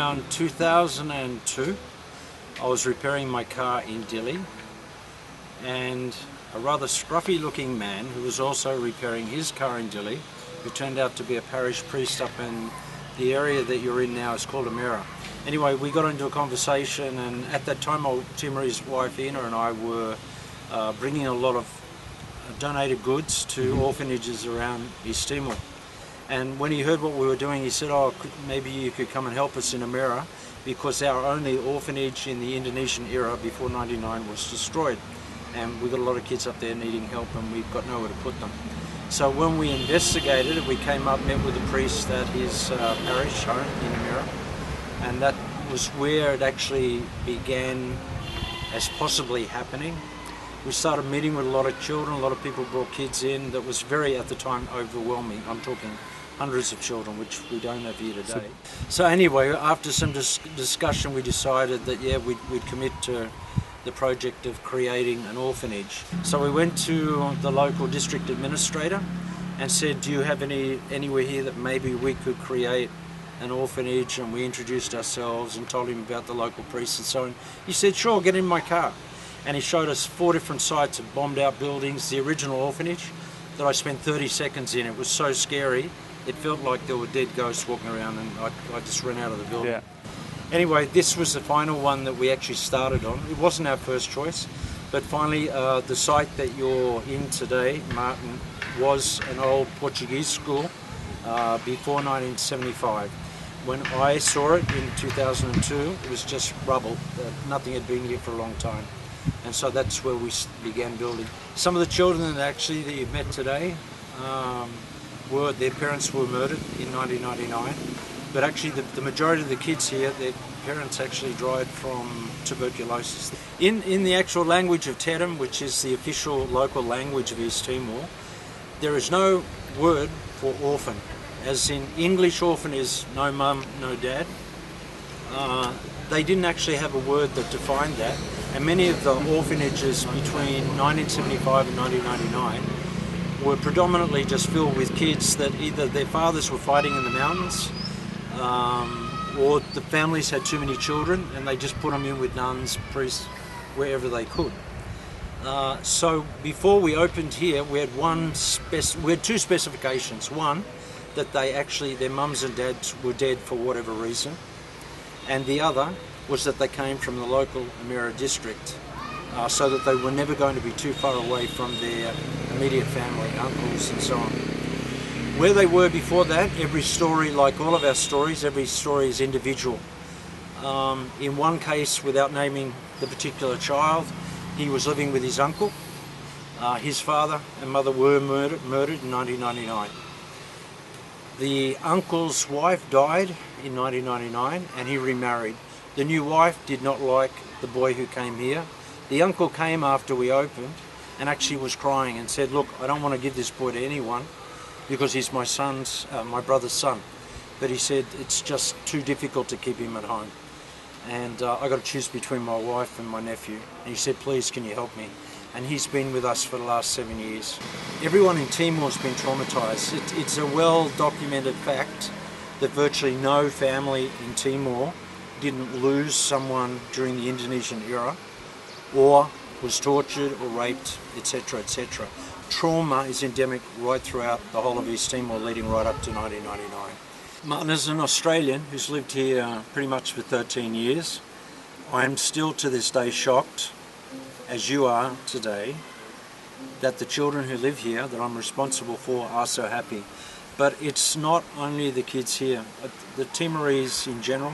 around 2002. I was repairing my car in Dili, and a rather scruffy looking man who was also repairing his car in Dili, who turned out to be a parish priest up in the area that you're in now, is called Emera. Anyway, we got into a conversation, and at that time Timor's wife Ina and I were bringing a lot of donated goods to orphanages around East Timor. And when he heard what we were doing, he said, oh, maybe you could come and help us in Emera, because our only orphanage in the Indonesian era before '99 was destroyed. And we got a lot of kids up there needing help, and we've got nowhere to put them. So when we investigated it, we came up, met with the priest at his parish home in Emera, and that was where it actually began as possibly happening. We started meeting with a lot of children, a lot of people brought kids in. That was very, at the time, overwhelming. I'm talking hundreds of children, which we don't have here today. So anyway, after some discussion, we decided that, yeah, we'd commit to the project of creating an orphanage. So we went to the local district administrator and said, do you have anywhere here that maybe we could create an orphanage? And we introduced ourselves and told him about the local priest and so on. He said, sure, get in my car. And he showed us 4 different sites of bombed out buildings, the original orphanage that I spent 30 seconds in. It was so scary, it felt like there were dead ghosts walking around, and I just ran out of the building. Yeah. Anyway, this was the final one that we actually started on. It wasn't our first choice, but finally the site that you're in today, Martin, was an old Portuguese school before 1975. When I saw it in 2002, it was just rubble. Nothing had been here for a long time. And so that's where we began building. Some of the children that you've met today, their parents were murdered in 1999. But actually the majority of the kids here, their parents actually died from tuberculosis. In the actual language of Tetum, which is the official local language of East Timor, there is no word for orphan. As in English, orphan is no mum, no dad. They didn't actually have a word that defined that. And many of the orphanages between 1975 and 1999 were predominantly just filled with kids that either their fathers were fighting in the mountains, or the families had too many children and they just put them in with nuns, priests, wherever they could. So before we opened here, we had two specifications. One, that their mums and dads were dead for whatever reason, and the other was that they came from the local Emera district, so that they were never going to be too far away from their immediate family, uncles and so on. Where they were before that, every story, like all of our stories, every story is individual. In one case, without naming the particular child, he was living with his uncle. His father and mother were murdered in 1999. The uncle's wife died in 1999 and he remarried. The new wife did not like the boy who came here. The uncle came after we opened and actually was crying and said, look, I don't want to give this boy to anyone because he's my brother's son. But he said, it's just too difficult to keep him at home. And I got to choose between my wife and my nephew. And he said, please, can you help me? And he's been with us for the last 7 years. Everyone in Timor has been traumatised. It's a well-documented fact that virtually no family in Timor didn't lose someone during the Indonesian era, or was tortured or raped, etc., etc. Trauma is endemic right throughout the whole of East Timor, leading right up to 1999. Martin is an Australian who's lived here pretty much for 13 years. I am still to this day shocked, as you are today, that the children who live here, that I'm responsible for, are so happy. But it's not only the kids here. The Timorese in general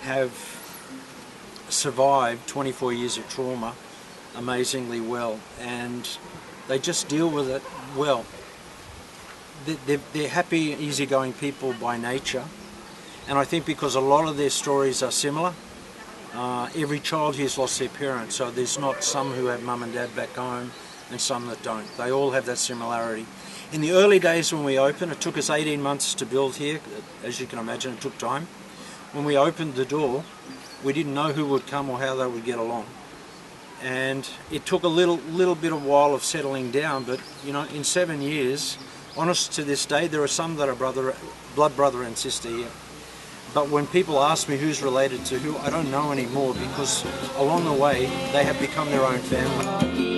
have survived 24 years of trauma amazingly well, and they just deal with it well. They're happy, easygoing people by nature, and I think because a lot of their stories are similar. Every child here's lost their parents, so there's not some who have mum and dad back home and some that don't. They all have that similarity. In the early days when we opened, it took us 18 months to build here. As you can imagine, it took time. When we opened the door, we didn't know who would come or how they would get along. And it took a little bit of while of settling down, but you know, in 7 years, honest to this day, there are some that are blood brother and sister here. But when people ask me who's related to who, I don't know anymore, because along the way they have become their own family.